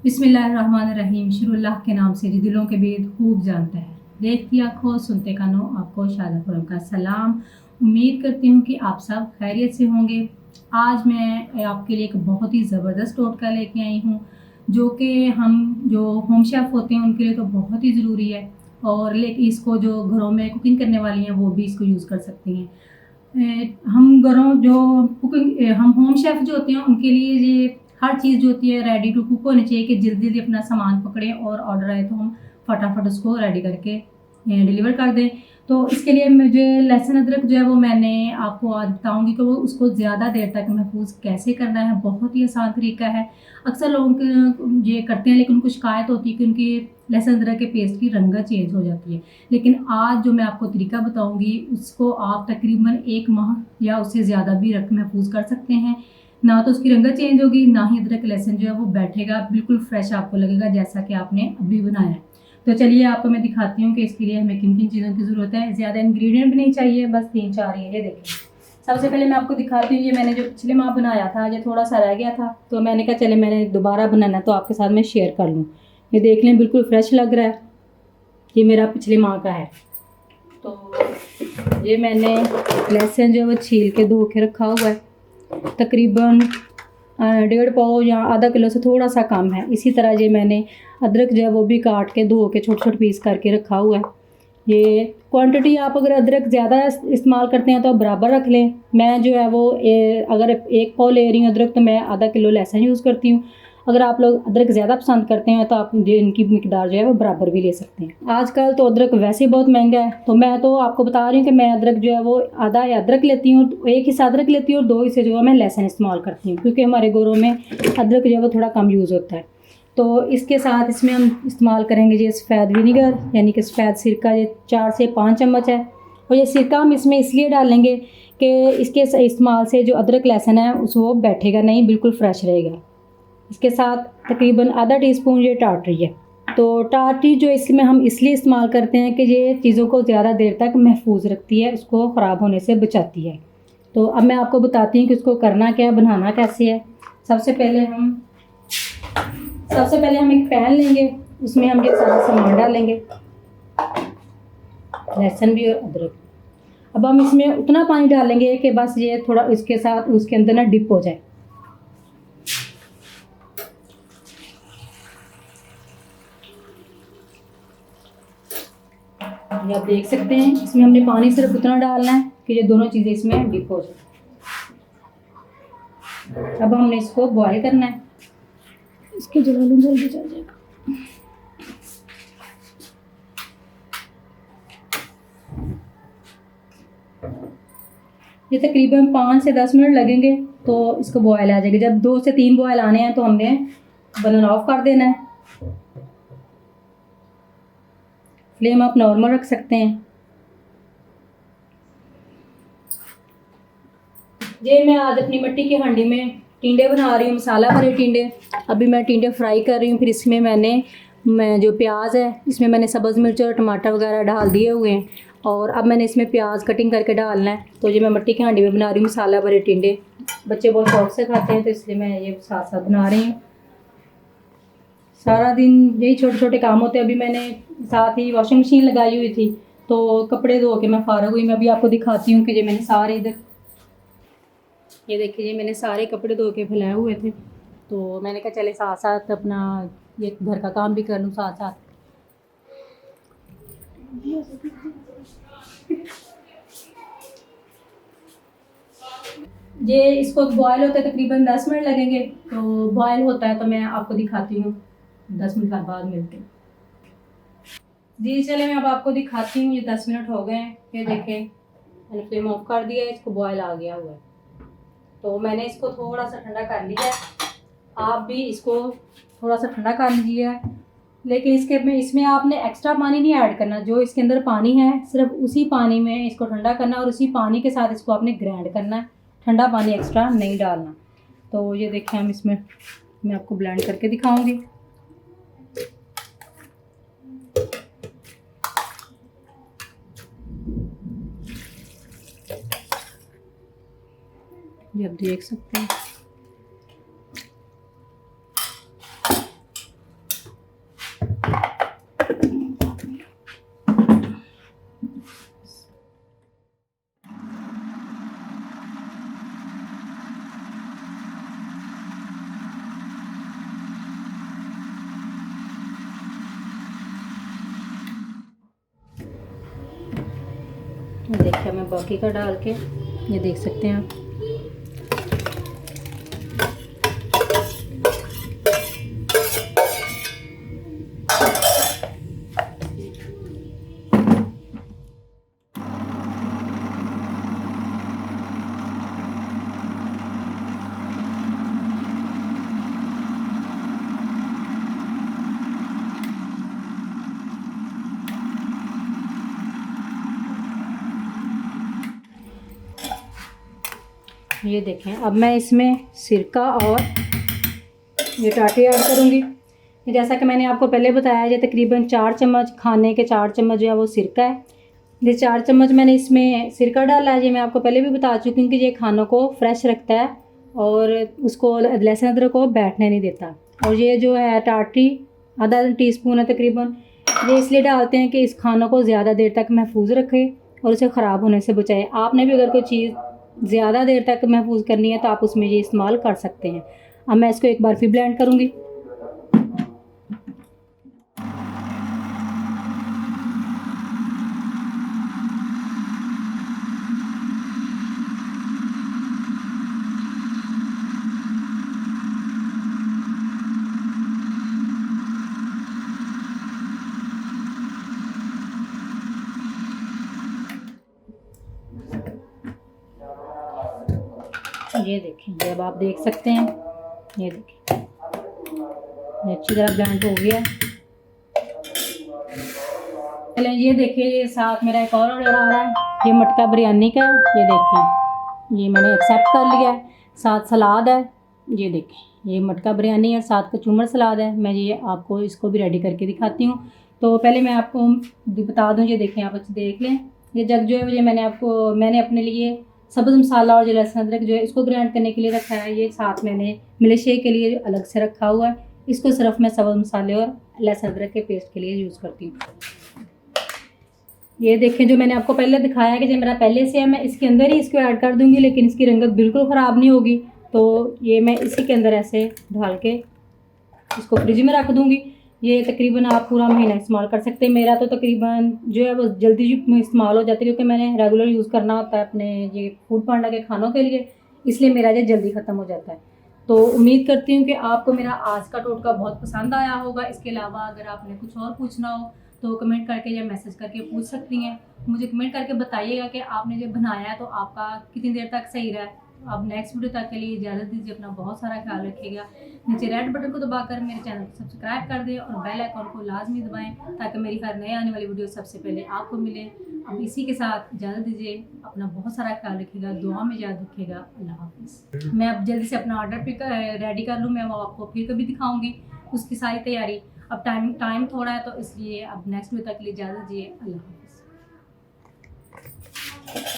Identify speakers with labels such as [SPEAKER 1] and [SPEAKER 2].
[SPEAKER 1] बिस्मिल्लाहिर्रहमानिर्रहीम। शुरुल्लाह के नाम से जो दिलों के भेद खूब जानता है। देखती आँखों सुनते कानों, आपको शादा खुरम का सलाम। उम्मीद करती हूँ कि आप सब खैरियत से होंगे। आज मैं आपके लिए एक बहुत ही ज़बरदस्त टोटका लेके आई हूँ, जो कि हम जो होम शेफ़ होते हैं उनके लिए तो बहुत ही ज़रूरी है, और लेकिन इसको जो घरों में कुकिंग करने वाली हैं वो भी इसको यूज़ कर सकती हैं। हम घरों जो कुकिंग हम होम शेफ़ जो होते हैं उनके लिए ये हर चीज़ जो होती है रेडी टू कुक होनी चाहिए, कि जल्दी-जल्दी अपना सामान पकड़ें और ऑर्डर आए तो हम फटाफट उसको रेडी करके डिलीवर कर दें। तो इसके लिए मुझे लहसुन अदरक जो है वो मैंने आपको आज बताऊँगी कि वो उसको ज़्यादा देर तक महफूज़ कैसे करना है। बहुत ही आसान तरीका है। अक्सर लोगों के ये करते हैं, लेकिन उनको शिकायत होती है कि उनकी लहसुन अदरक के पेस्ट की रंगत चेंज हो जाती है। लेकिन आज जो मैं आपको तरीका बताऊँगी उसको आप तकरीबन 1 माह या उससे ज़्यादा भी रख महफूज़ कर सकते हैं। ना तो उसकी रंगत चेंज होगी, ना ही अदरक लहसुन जो है वो बैठेगा, बिल्कुल फ्रेश आपको लगेगा जैसा कि आपने अभी बनाया है। तो चलिए आपको मैं दिखाती हूँ कि इसके लिए हमें किन-किन चीज़ों की ज़रूरत है। ज़्यादा इंग्रेडिएंट भी नहीं चाहिए, बस 3-4 ये देखें। सबसे पहले मैं आपको दिखाती हूँ, ये मैंने जो पिछले माह बनाया था, ये थोड़ा-सा रह गया था, तो मैंने कहा चले मैंने दोबारा बनाना है तो आपके साथ मैं शेयर कर लूँ। ये देख लें, बिल्कुल फ्रेश लग रहा है। ये मेरा पिछले माह का है। तो ये मैंने लहसुन जो है वो छील के धो के रखा हुआ है। तकरीबन 1.5 पाव या आधा किलो से थोड़ा सा कम है। इसी तरह ये मैंने अदरक जो है वो भी काट के धो के छोटे-छोटे पीस करके रखा हुआ है। ये क्वांटिटी आप अगर अदरक ज़्यादा इस्तेमाल करते हैं तो आप बराबर रख लें। मैं जो है वो अगर 1 पाव ले रही हूँ अदरक, तो मैं आधा किलो लहसुन यूज़ करती हूँ। अगर आप लोग अदरक ज़्यादा पसंद करते हैं तो आप इनकी मिकदार जो है वो बराबर भी ले सकते हैं। आजकल तो अदरक वैसे ही बहुत महंगा है, तो मैं तो आपको बता रही हूँ कि मैं अदरक जो है वो आधा अदरक लेती हूँ, 1 हिस्सा अदरक लेती हूँ और 2 हिस्से जो है मैं लहसुन इस्तेमाल करती हूँ, क्योंकि हमारे घरों में अदरक जो है वो थोड़ा कम यूज़ होता है। तो इसके साथ इसमें हम इस्तेमाल करेंगे ये सफ़ेद विनीगर, यानी कि सफ़ेद सिरका, ये 4 से 5 चम्मच है। और ये सिरका हम इसमें इसलिए डालेंगे कि इसके इस्तेमाल से जो अदरक लहसुन है वो बैठेगा नहीं, बिल्कुल फ्रेश रहेगा। इसके साथ तकरीबन आधा टीस्पून ये टाटरी है। तो टाटरी जो इसमें हम इसलिए इस्तेमाल करते हैं कि ये चीज़ों को ज़्यादा देर तक महफूज रखती है, उसको ख़राब होने से बचाती है। तो अब मैं आपको बताती हूँ कि उसको करना क्या है, बनाना कैसे है। सबसे पहले हम एक पैन लेंगे, उसमें हम ये सारा सामान डालेंगे, लहसुन भी और अदरक। अब हम इसमें उतना पानी डालेंगे कि बस ये थोड़ा इसके साथ उसके अंदर ना डिप हो जाए। ये आप देख सकते हैं, इसमें हमने पानी सिर्फ उतना डालना है कि ये दोनों चीज़ें इसमें डिप हो जाए। अब हमने इसको बॉयल करना है। इसके जलालून जल्दी चल जाएगा। ये तकरीबन 5 से 10 मिनट लगेंगे तो इसको बॉयल आ जाएगा। जब 2 से 3 बॉयल आने हैं तो हमने बर्नर ऑफ कर देना है। फ्लेम आप नॉर्मल रख सकते हैं। ये मैं आज अपनी मिट्टी की हांडी में टिंडे बना रही हूँ, मसाला भरे टिंडे। अभी मैं टिंडे फ्राई कर रही हूँ। फिर इसमें मैं जो प्याज है इसमें मैंने सब्ज़ मिर्च और टमाटर वगैरह डाल दिए हुए हैं, और अब मैंने इसमें प्याज कटिंग करके डालना है। तो ये मैं मिट्टी की हांडी में बना रही हूँ मसाला भरे टिंडे। बच्चे बहुत शौक से खाते हैं, तो इसलिए मैं ये साथ साथ बना रही हूँ। सारा दिन यही छोटे छोटे काम होते हैं। अभी मैंने साथ ही वॉशिंग मशीन लगाई हुई थी, तो कपड़े धो के मैं फ़ारग हुई। मैं अभी आपको दिखाती हूँ कि ये मैंने सारे इधर, ये देखिए, ये मैंने सारे कपड़े धो के फैलाए हुए थे, तो मैंने कहा चले साथ साथ अपना ये घर का काम भी कर लूँ साथ साथ। ये इसको बॉयल होते तकरीबन 10 मिनट लगेंगे। तो बॉयल होता है तो मैं आपको दिखाती हूँ 10 मिनट बाद मिलते हैं। जी चले, मैं अब आपको दिखाती हूँ। ये 10 मिनट हो गए हैं। ये देखें, मैंने फ्लेम ऑफ कर दिया है, इसको बॉयल आ गया हुआ है। तो मैंने इसको थोड़ा सा ठंडा कर लिया है। आप भी इसको थोड़ा सा ठंडा कर लीजिए, लेकिन इसमें आपने एक्स्ट्रा पानी नहीं ऐड करना। जो इसके अंदर पानी है सिर्फ उसी पानी में इसको ठंडा करना, और उसी पानी के साथ इसको आपने ग्राइंड करना है। ठंडा पानी एक्स्ट्रा नहीं डालना। तो ये देखें, हम इसमें मैं आपको ब्लेंड करके दिखाऊंगी। ये आप देख सकते हैं। है मैं बाकी का डाल के, ये देख सकते हैं आप। ये देखें, अब मैं इसमें सिरका और ये टाटी ऐड करूँगी। जैसा कि मैंने आपको पहले बताया, ये तकरीबन 4 चम्मच, खाने के 4 चम्मच जो है वो सिरका है। ये 4 चम्मच मैंने इसमें सिरका डाला है। ये मैं आपको पहले भी बता चुकी हूँ कि ये खानों को फ्रेश रखता है और उसको लहसुन अदरक को बैठने नहीं देता। और ये जो है टाटी आधा टीस्पून है तकरीबन, ये इसलिए डालते हैं कि इस खानों को ज़्यादा देर तक महफूज रखे और उसे ख़राब होने से बचाए। आपने भी अगर कोई चीज़ ज़्यादा देर तक महफूज करनी है तो आप उसमें ये इस्तेमाल कर सकते हैं। अब मैं इसको एक बार फिर ब्लेंड करूँगी। ये देखें, जब आप देख सकते हैं, ये देखें ये अच्छी तरह ब्लेंड हो गया। चलें, ये देखिए, ये साथ मेरा एक और ऑर्डर आ रहा है, ये मटका बिरयानी का। ये देखें, ये मैंने एक्सेप्ट कर लिया है। साथ सलाद है, ये देखें, ये मटका बिरयानी है, साथ कचूमर सलाद है। मैं ये आपको इसको भी रेडी करके दिखाती हूँ। तो पहले मैं आपको बता दूँ, ये देखें, आप अच्छे देख लें। ये जग जो है, ये मैंने अपने लिए सब्ज़ मसाला और जो लहसुन अदरक जो है इसको ग्राइंड करने के लिए रखा है। ये साथ मैंने मिल्कशेक के लिए अलग से रखा हुआ है। इसको सिर्फ मैं सब्ज़ मसाले और लहसुन अदरक के पेस्ट के लिए यूज़ करती हूँ। ये देखें, जो मैंने आपको पहले दिखाया है कि जो मेरा पहले से है, मैं इसके अंदर ही इसको ऐड कर दूँगी, लेकिन इसकी रंगत बिल्कुल ख़राब नहीं होगी। तो ये मैं इसी के अंदर ऐसे डाल के इसको फ्रिज में रख दूँगी। ये तकरीबन आप पूरा महीना इस्तेमाल कर सकते हैं। मेरा तो तकरीबन जो है वो जल्दी इस्तेमाल हो जाती है, क्योंकि मैंने रेगुलर यूज़ करना होता है अपने ये फूड पांडा के खानों के लिए, इसलिए मेरा ये जल्दी ख़त्म हो जाता है। तो उम्मीद करती हूँ कि आपको मेरा आज का टोटका बहुत पसंद आया होगा। इसके अलावा अगर आपने कुछ और पूछना हो तो कमेंट करके या मैसेज करके पूछ सकती हैं। मुझे कमेंट करके बताइएगा कि आपने जो बनाया है तो आपका कितनी देर तक सही रहा है। अब नेक्स्ट वीडियो तक के लिए इजाज़त दीजिए। अपना बहुत सारा ख्याल रखिएगा। नीचे रेड बटन को दबाकर मेरे चैनल को सब्सक्राइब कर दें और बेल आइकॉन को लाजमी दबाएं, ताकि मेरी हर नए आने वाली वीडियो सबसे पहले आपको मिले। अब इसी के साथ इजाज़त दीजिए। अपना बहुत सारा ख्याल रखिएगा, दुआ में याद रखिएगा। अल्लाह हाफिज़। मैं अब जल्दी से अपना ऑर्डर रेडी कर लूँ, मैं वो आपको फिर कभी दिखाऊँगी उसकी सारी तैयारी। अब टाइम थोड़ा है, तो इसलिए अब नेक्स्ट वीडियो तक के लिए इजाज़त दीजिए। अल्लाह हाफिज़।